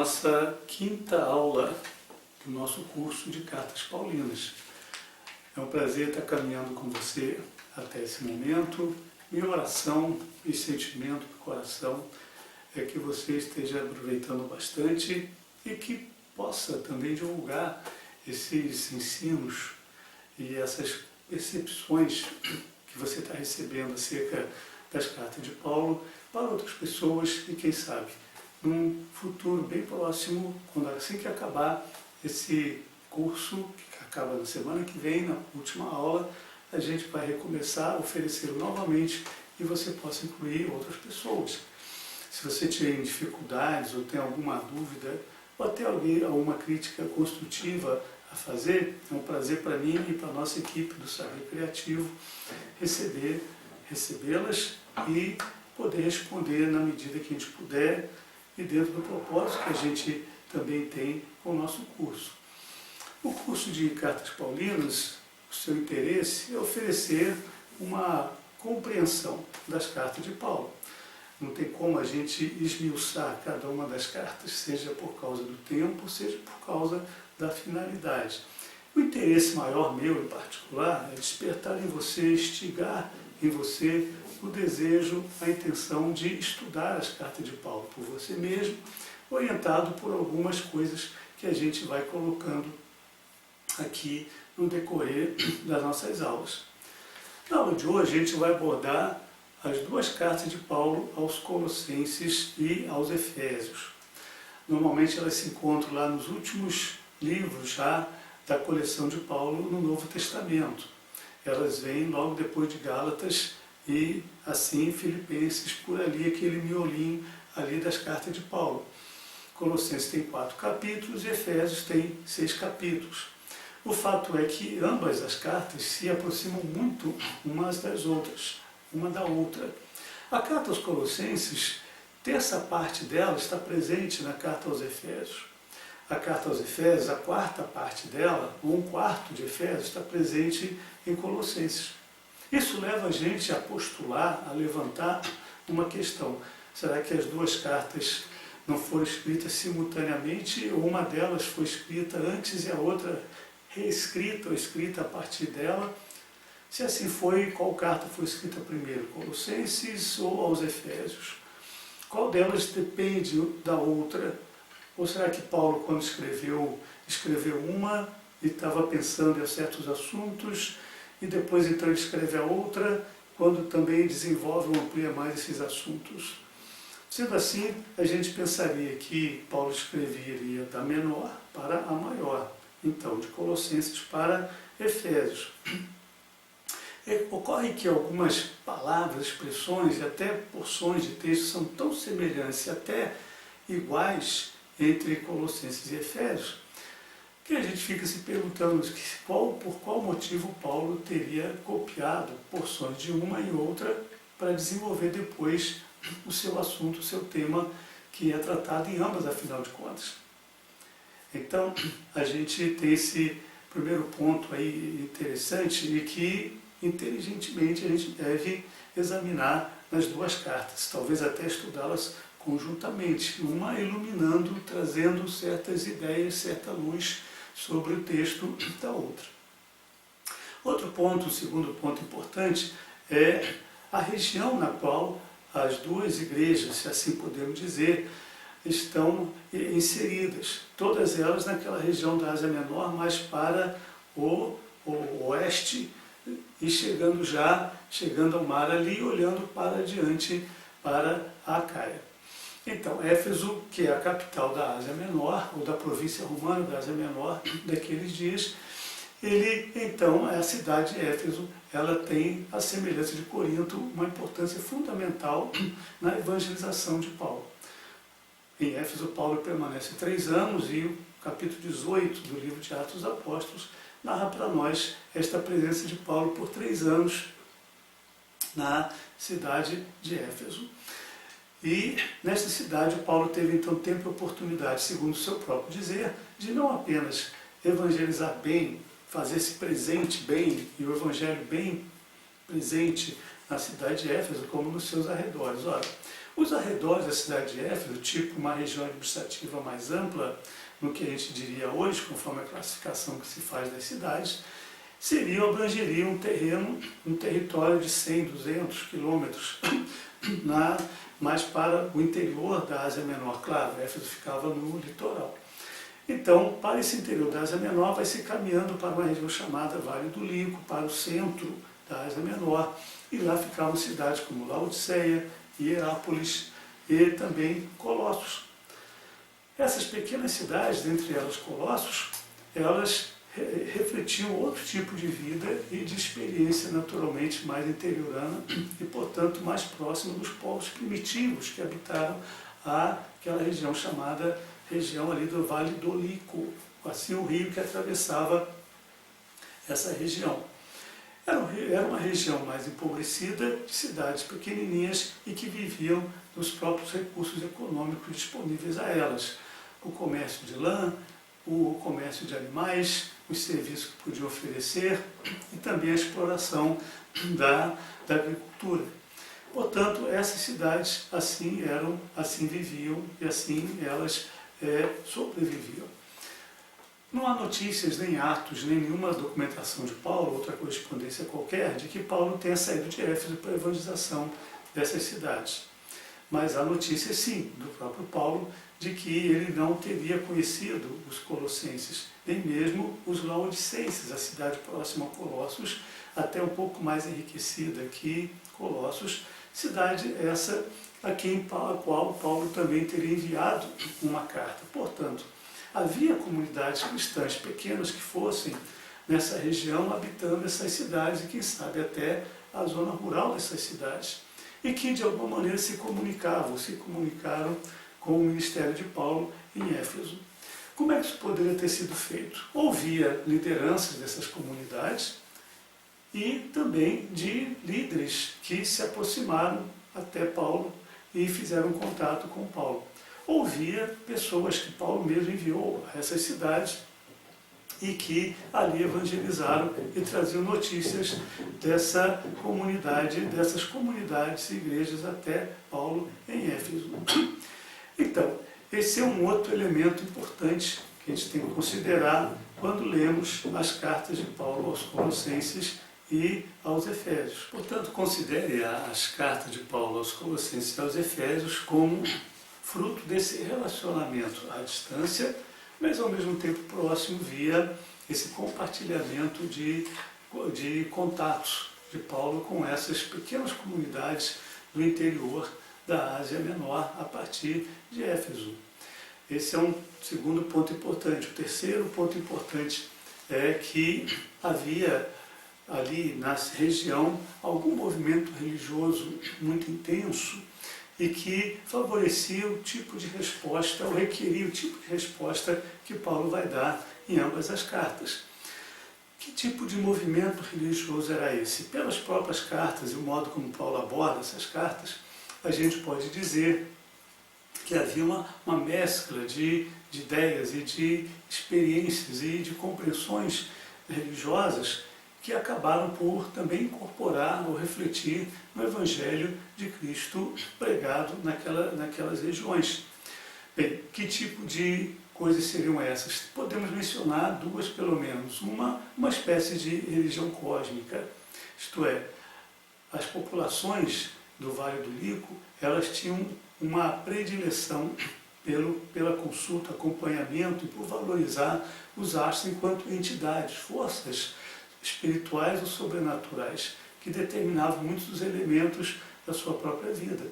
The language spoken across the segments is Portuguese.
nossa quinta aula do nosso curso de Cartas Paulinas. É um prazer estar caminhando com você até esse momento. Minha oração e sentimento do coração é que você esteja aproveitando bastante e que possa também divulgar esses ensinos e essas percepções que você está recebendo acerca das cartas de Paulo para outras pessoas e, quem sabe, num futuro bem próximo, quando assim que acabar esse curso, que acaba na semana que vem, na última aula, a gente vai recomeçar a oferecê-lo novamente e você possa incluir outras pessoas. Se você tem dificuldades ou tem alguma dúvida, ou até alguma crítica construtiva a fazer, é um prazer para mim e para a nossa equipe do Saber Criativo recebê-las e poder responder na medida que a gente puder e dentro do propósito que a gente também tem com o nosso curso. O curso de Cartas Paulinas, o seu interesse é oferecer uma compreensão das cartas de Paulo. Não tem como a gente esmiuçar cada uma das cartas, seja por causa do tempo, seja por causa da finalidade. O interesse maior meu, em particular, é despertar em você, instigar em você o desejo, a intenção de estudar as cartas de Paulo por você mesmo, orientado por algumas coisas que a gente vai colocando aqui no decorrer das nossas aulas. Na aula de hoje a gente vai abordar as duas cartas de Paulo aos Colossenses e aos Efésios. Normalmente elas se encontram lá nos últimos livros já da coleção de Paulo no Novo Testamento. Elas vêm logo depois de Gálatas e assim Filipenses, por ali, aquele miolinho ali das cartas de Paulo. Colossenses tem 4 capítulos e Efésios tem 6 capítulos. O fato é que ambas as cartas se aproximam muito umas das outras, uma da outra. A carta aos Colossenses, terça parte dela está presente na carta aos Efésios. A carta aos Efésios, a quarta parte dela, ou um quarto de Efésios, está presente em Colossenses. Isso leva a gente a postular, a levantar uma questão. Será que as duas cartas não foram escritas simultaneamente, ou uma delas foi escrita antes e a outra reescrita ou escrita a partir dela? Se assim foi, qual carta foi escrita primeiro, Colossenses ou aos Efésios? Qual delas depende da outra? Ou será que Paulo, quando escreveu uma e estava pensando em certos assuntos, e depois então ele escreve a outra, quando também desenvolve ou amplia mais esses assuntos? Sendo assim, a gente pensaria que Paulo escreveria da menor para a maior, então de Colossenses para Efésios. Ocorre que algumas palavras, expressões e até porções de texto são tão semelhantes e até iguais entre Colossenses e Efésios, que a gente fica se perguntando por qual motivo Paulo teria copiado porções de uma e outra para desenvolver depois o seu assunto, o seu tema, que é tratado em ambas, afinal de contas. Então, a gente tem esse primeiro ponto aí interessante e que, inteligentemente, a gente deve examinar nas duas cartas, talvez até estudá-las conjuntamente, uma iluminando, trazendo certas ideias, certa luz sobre o texto da outra. Outro ponto, o segundo ponto importante, é a região na qual as duas igrejas, se assim podemos dizer, estão inseridas. Todas elas naquela região da Ásia Menor, mais para o oeste, e chegando ao mar ali, olhando para diante, para a Acaia. Então, Éfeso, que é a capital da Ásia Menor, ou da província romana da Ásia Menor daqueles dias, a cidade de Éfeso, ela tem a semelhança de Corinto, uma importância fundamental na evangelização de Paulo. Em Éfeso, Paulo permanece 3 anos e o capítulo 18 do livro de Atos dos Apóstolos narra para nós esta presença de Paulo por 3 anos na cidade de Éfeso. E nesta cidade, Paulo teve então tempo e oportunidade, segundo o seu próprio dizer, de não apenas evangelizar bem, fazer-se presente bem, e o evangelho bem presente na cidade de Éfeso como nos seus arredores. Ora, os arredores da cidade de Éfeso, tipo uma região administrativa mais ampla, no que a gente diria hoje, conforme a classificação que se faz das cidades, abrangeriam um território de 100, 200 quilômetros, mais para o interior da Ásia Menor. Claro, Éfeso ficava no litoral. Então, para esse interior da Ásia Menor, vai se caminhando para uma região chamada Vale do Lico, para o centro da Ásia Menor, e lá ficavam cidades como Laodiceia, Hierápolis e também Colossos. Essas pequenas cidades, dentre elas Colossos, elas refletiam outro tipo de vida e de experiência naturalmente mais interiorana e, portanto, mais próxima dos povos primitivos que habitaram aquela região chamada região ali do Vale do Lico, assim o rio que atravessava essa região. Era uma região mais empobrecida, de cidades pequenininhas e que viviam dos próprios recursos econômicos disponíveis a elas. O comércio de lã, o comércio de animais, os serviços que podiam oferecer e também a exploração da agricultura. Portanto, essas cidades assim viviam e assim elas sobreviviam. Não há notícias, nem atos, nem nenhuma documentação de Paulo, outra correspondência qualquer, de que Paulo tenha saído de Éfeso para a evangelização dessas cidades. Mas há notícias, sim, do próprio Paulo, de que ele não teria conhecido os colossenses, nem mesmo os laodicenses, a cidade próxima a Colossos, até um pouco mais enriquecida que Colossos, cidade essa a qual Paulo também teria enviado uma carta. Portanto, havia comunidades cristãs pequenas que fossem nessa região, habitando essas cidades e, quem sabe, até a zona rural dessas cidades, e que, de alguma maneira, se comunicaram com o ministério de Paulo em Éfeso. Como é que isso poderia ter sido feito? Ouvia lideranças dessas comunidades e também de líderes que se aproximaram até Paulo e fizeram contato com Paulo. Ouvia pessoas que Paulo mesmo enviou a essas cidades e que ali evangelizaram e traziam notícias dessas comunidades e igrejas até Paulo em Éfeso. Então, esse é um outro elemento importante que a gente tem que considerar quando lemos as cartas de Paulo aos Colossenses e aos Efésios. Portanto, considere as cartas de Paulo aos Colossenses e aos Efésios como fruto desse relacionamento à distância, mas ao mesmo tempo próximo via esse compartilhamento de contatos de Paulo com essas pequenas comunidades do interior da Ásia Menor a partir de Éfeso. Esse é um segundo ponto importante. O terceiro ponto importante é que havia ali na região algum movimento religioso muito intenso e que favorecia o tipo de resposta, ou requeria o tipo de resposta que Paulo vai dar em ambas as cartas. Que tipo de movimento religioso era esse? Pelas próprias cartas e o modo como Paulo aborda essas cartas, a gente pode dizer que havia uma mescla de ideias e de experiências e de compreensões religiosas que acabaram por também incorporar ou refletir no Evangelho de Cristo pregado naquelas regiões. Bem, que tipo de coisas seriam essas? Podemos mencionar duas pelo menos. Uma espécie de religião cósmica, isto é, as populações do Vale do Lico, elas tinham uma predileção pela consulta, acompanhamento e por valorizar os astros enquanto entidades, forças espirituais ou sobrenaturais, que determinavam muitos dos elementos da sua própria vida.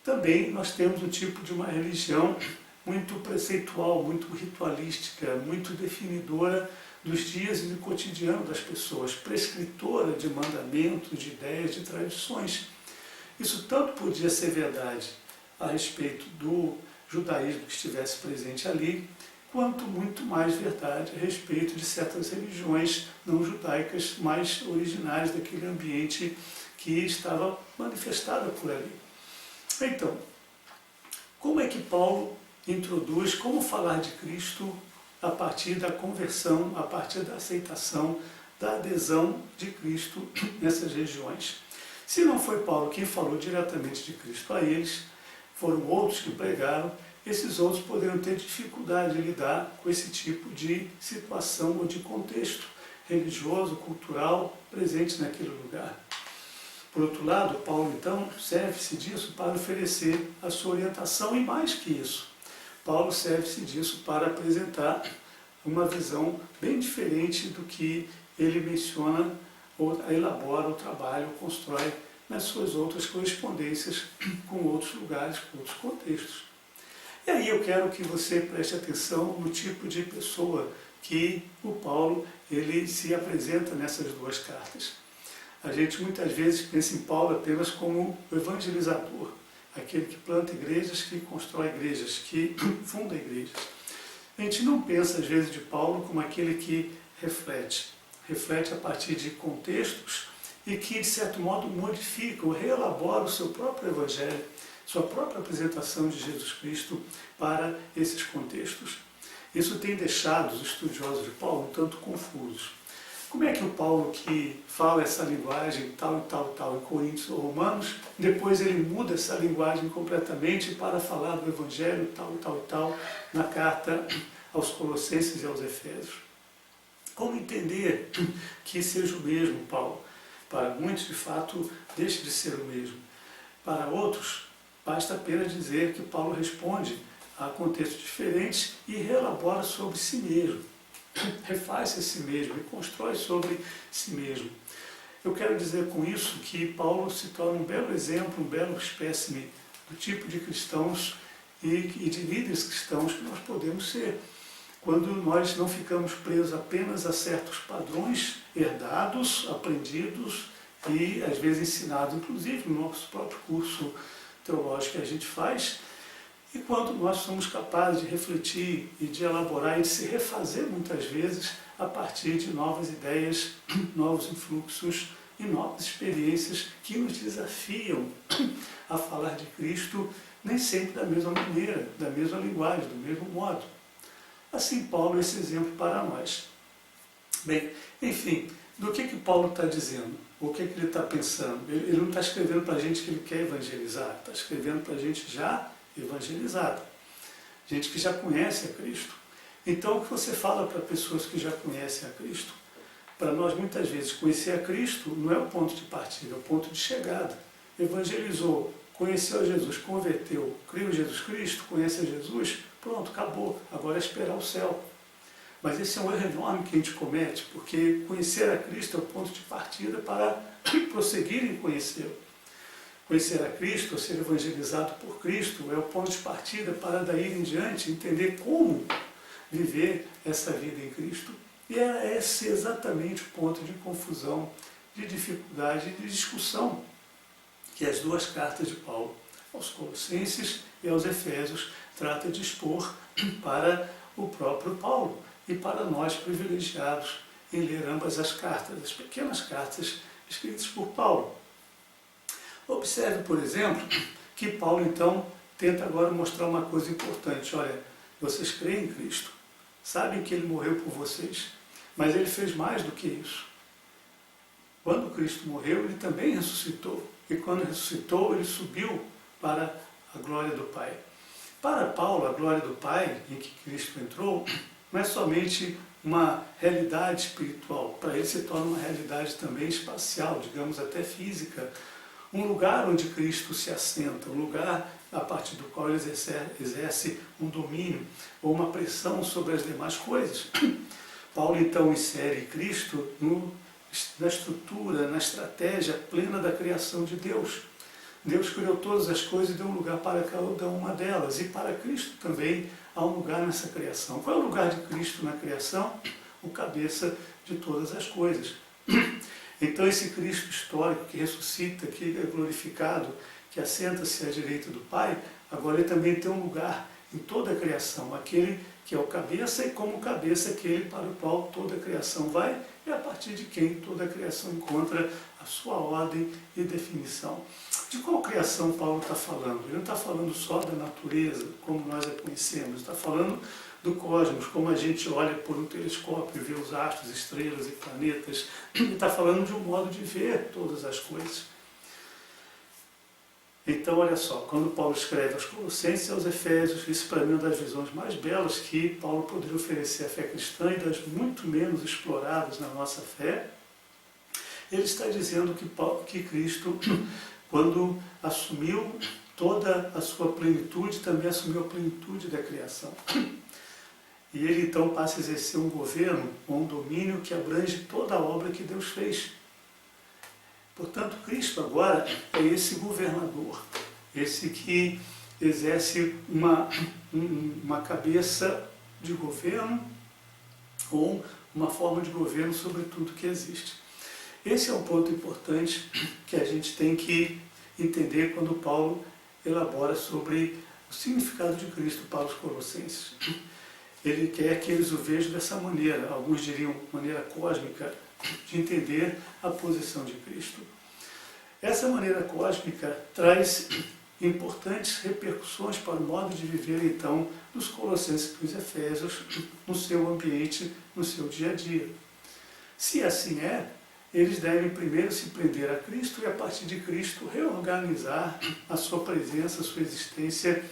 Também nós temos um tipo de uma religião muito preceitual, muito ritualística, muito definidora dos dias e do cotidiano das pessoas, prescritora de mandamentos, de ideias, de tradições. Isso tanto podia ser verdade a respeito do judaísmo que estivesse presente ali, quanto muito mais verdade a respeito de certas religiões não judaicas mais originárias daquele ambiente que estava manifestada por ali. Então, como é que Paulo introduz como falar de Cristo a partir da conversão, a partir da aceitação, da adesão de Cristo nessas regiões? Se não foi Paulo quem falou diretamente de Cristo a eles, foram outros que pregaram, esses outros poderiam ter dificuldade de lidar com esse tipo de situação ou de contexto religioso, cultural, presente naquele lugar. Por outro lado, Paulo então serve-se disso para oferecer a sua orientação e mais que isso, Paulo serve-se disso para apresentar uma visão bem diferente do que ele menciona, ou elabora o trabalho, constrói nas suas outras correspondências com outros lugares, com outros contextos. E aí eu quero que você preste atenção no tipo de pessoa que o Paulo ele se apresenta nessas duas cartas. A gente muitas vezes pensa em Paulo apenas como o evangelizador, aquele que planta igrejas, que constrói igrejas, que funda igrejas. A gente não pensa às vezes de Paulo como aquele que reflete a partir de contextos e que de certo modo modifica ou reelabora o seu próprio evangelho, sua própria apresentação de Jesus Cristo para esses contextos. Isso tem deixado os estudiosos de Paulo um tanto confusos. Como é que o Paulo que fala essa linguagem tal e tal e tal em Coríntios ou Romanos, depois ele muda essa linguagem completamente para falar do Evangelho tal e tal e tal na carta aos Colossenses e aos Efésios? Como entender que seja o mesmo Paulo? Para muitos, de fato, deixa de ser o mesmo. Para outros, basta apenas dizer que Paulo responde a contextos diferentes e reelabora sobre si mesmo. Refaz-se a si mesmo e constrói sobre si mesmo. Eu quero dizer com isso que Paulo se torna um belo exemplo, um belo espécime do tipo de cristãos e de líderes cristãos que nós podemos ser, quando nós não ficamos presos apenas a certos padrões herdados, aprendidos e às vezes ensinados, inclusive no nosso próprio curso teológico que a gente faz, e quando nós somos capazes de refletir e de elaborar e de se refazer muitas vezes a partir de novas ideias, novos influxos e novas experiências que nos desafiam a falar de Cristo nem sempre da mesma maneira, da mesma linguagem, do mesmo modo. Assim, Paulo é esse exemplo para nós. Bem, enfim, do que Paulo está dizendo? O que ele está pensando? Ele não está escrevendo para a gente que ele quer evangelizar, está escrevendo para a gente já evangelizada, gente que já conhece a Cristo. Então, o que você fala para pessoas que já conhecem a Cristo? Para nós, muitas vezes, conhecer a Cristo não é o ponto de partida, é o ponto de chegada. Evangelizou, conheceu a Jesus, converteu, creu em Jesus Cristo, conhece a Jesus, pronto, acabou, agora é esperar o céu. Mas esse é um erro enorme que a gente comete, porque conhecer a Cristo é o ponto de partida para prosseguir em conhecê-lo. Conhecer a Cristo, ou ser evangelizado por Cristo, é o ponto de partida para daí em diante entender como viver essa vida em Cristo. E é esse exatamente o ponto de confusão, de dificuldade, de discussão que as duas cartas de Paulo, aos Colossenses e aos Efésios, trata de expor para o próprio Paulo e para nós privilegiados em ler ambas as cartas, as pequenas cartas escritas por Paulo. Observe, por exemplo, que Paulo então tenta agora mostrar uma coisa importante. Olha, vocês creem em Cristo, sabem que Ele morreu por vocês, mas Ele fez mais do que isso. Quando Cristo morreu, Ele também ressuscitou. E quando ressuscitou, Ele subiu para a glória do Pai. Para Paulo, a glória do Pai, em que Cristo entrou, não é somente uma realidade espiritual. Para ele se torna uma realidade também espacial, digamos até física. Um lugar onde Cristo se assenta, um lugar a partir do qual ele exerce um domínio ou uma pressão sobre as demais coisas. Paulo então insere Cristo na estrutura, na estratégia plena da criação de Deus. Deus criou todas as coisas e deu um lugar para cada uma delas. E para Cristo também há um lugar nessa criação. Qual é o lugar de Cristo na criação? O cabeça de todas as coisas. Então esse Cristo histórico que ressuscita, que é glorificado, que assenta-se à direita do Pai, agora ele também tem um lugar em toda a criação, aquele que é o cabeça e como cabeça aquele para o qual toda a criação vai e a partir de quem toda a criação encontra a sua ordem e definição. De qual criação Paulo está falando? Ele não está falando só da natureza, como nós a conhecemos, está falando do cosmos, como a gente olha por um telescópio e vê os astros, estrelas e planetas. Ele está falando de um modo de ver todas as coisas. Então, olha só, quando Paulo escreve aos Colossenses e aos Efésios, isso para mim é uma das visões mais belas que Paulo poderia oferecer à fé cristã e das muito menos exploradas na nossa fé. Ele está dizendo que Cristo, quando assumiu toda a sua plenitude, também assumiu a plenitude da criação. E ele então passa a exercer um governo, um domínio que abrange toda a obra que Deus fez. Portanto, Cristo agora é esse governador, esse que exerce uma cabeça de governo ou uma forma de governo sobre tudo que existe. Esse é um ponto importante que a gente tem que entender quando Paulo elabora sobre o significado de Cristo para os Colossenses. Ele quer que eles o vejam dessa maneira, alguns diriam maneira cósmica, de entender a posição de Cristo. Essa maneira cósmica traz importantes repercussões para o modo de viver, então, dos Colossenses e dos Efésios, no seu ambiente, no seu dia a dia. Se assim é, eles devem primeiro se prender a Cristo e, a partir de Cristo, reorganizar a sua presença, a sua existência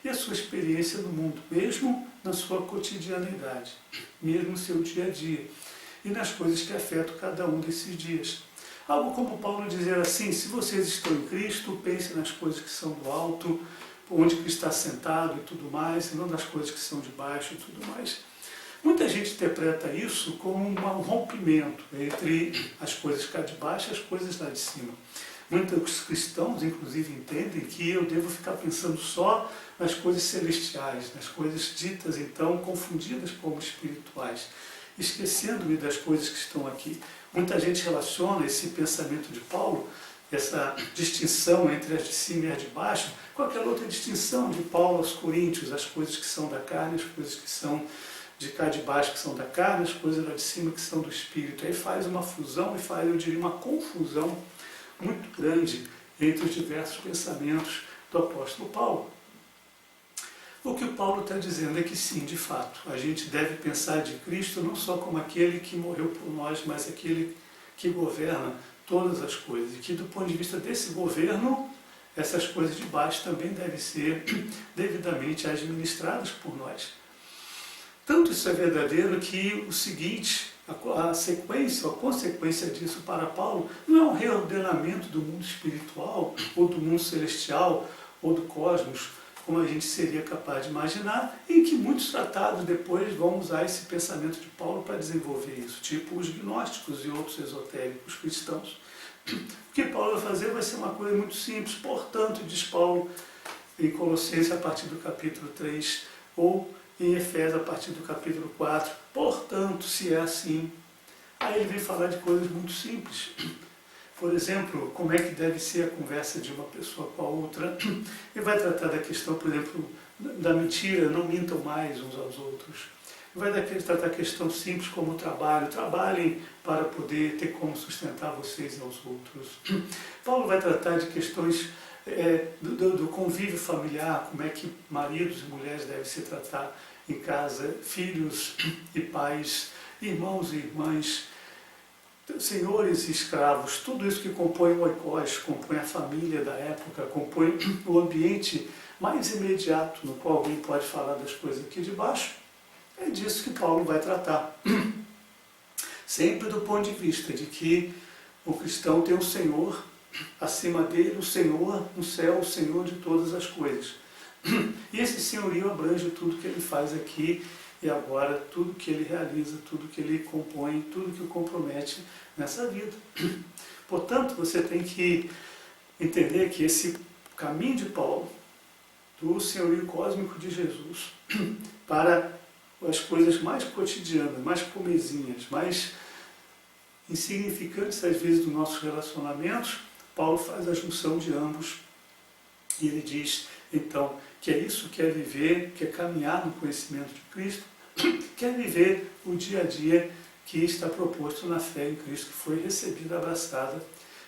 e a sua experiência no mundo, mesmo na sua cotidianidade, mesmo no seu dia a dia, e nas coisas que afetam cada um desses dias. Algo como Paulo dizer assim: se vocês estão em Cristo, pensem nas coisas que são do alto, onde Cristo está sentado e tudo mais, e não nas coisas que são de baixo e tudo mais. Muita gente interpreta isso como um rompimento entre as coisas cá de baixo e as coisas lá de cima. Muitos cristãos, inclusive, entendem que eu devo ficar pensando só nas coisas celestiais, nas coisas ditas, então, confundidas como espirituais, esquecendo-me das coisas que estão aqui. Muita gente relaciona esse pensamento de Paulo, essa distinção entre as de cima e as de baixo, com aquela outra distinção de Paulo aos Coríntios, as coisas que são da carne, as coisas que são de cá de baixo que são da carne, as coisas lá de cima que são do Espírito. Aí faz uma fusão e faz, eu diria, uma confusão muito grande entre os diversos pensamentos do apóstolo Paulo. O que o Paulo está dizendo é que sim, de fato, a gente deve pensar de Cristo não só como aquele que morreu por nós, mas aquele que governa todas as coisas. E que do ponto de vista desse governo, essas coisas de baixo também devem ser devidamente administradas por nós. Tanto isso é verdadeiro que o seguinte, a sequência, a consequência disso para Paulo, não é um reordenamento do mundo espiritual, ou do mundo celestial, ou do cosmos, como a gente seria capaz de imaginar, e que muitos tratados depois vão usar esse pensamento de Paulo para desenvolver isso, tipo os gnósticos e outros esotéricos cristãos. O que Paulo vai fazer vai ser uma coisa muito simples. Portanto, diz Paulo em Colossenses a partir do capítulo 3, ou em Efésios a partir do capítulo 4, portanto, se é assim, aí ele vem falar de coisas muito simples. Por exemplo, como é que deve ser a conversa de uma pessoa com a outra. Ele vai tratar da questão, por exemplo, da mentira, não mintam mais uns aos outros. Ele vai tratar a questão simples como o trabalho. Trabalhem para poder ter como sustentar vocês e aos outros. Paulo vai tratar de questões do convívio familiar, como é que maridos e mulheres devem se tratar em casa, filhos e pais, irmãos e irmãs, senhores e escravos, tudo isso que compõe o oikos, compõe a família da época, compõe o ambiente mais imediato no qual alguém pode falar das coisas aqui de baixo, é disso que Paulo vai tratar. Sempre do ponto de vista de que o cristão tem um Senhor, acima dele o Senhor no céu, o Senhor de todas as coisas. E esse senhorio abrange tudo que ele faz aqui e agora, tudo que ele realiza, tudo que ele compõe, tudo que o compromete nessa vida. Portanto, você tem que entender que esse caminho de Paulo, do senhorio cósmico de Jesus, para as coisas mais cotidianas, mais comezinhas, mais insignificantes às vezes dos nossos relacionamentos, Paulo faz a junção de ambos e ele diz, então, que é isso que é viver, que é caminhar no conhecimento de Cristo, que é viver o dia a dia que está proposto na fé em Cristo, que foi recebida, abraçada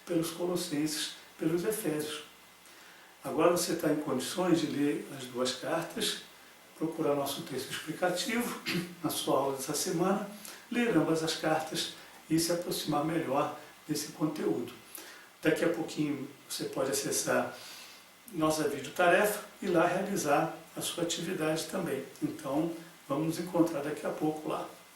pelos Colossenses, pelos Efésios. Agora você está em condições de ler as duas cartas, procurar nosso texto explicativo na sua aula dessa semana, ler ambas as cartas e se aproximar melhor desse conteúdo. Daqui a pouquinho você pode acessar nossa videotarefa e lá realizar a sua atividade também. Então, vamos nos encontrar daqui a pouco lá.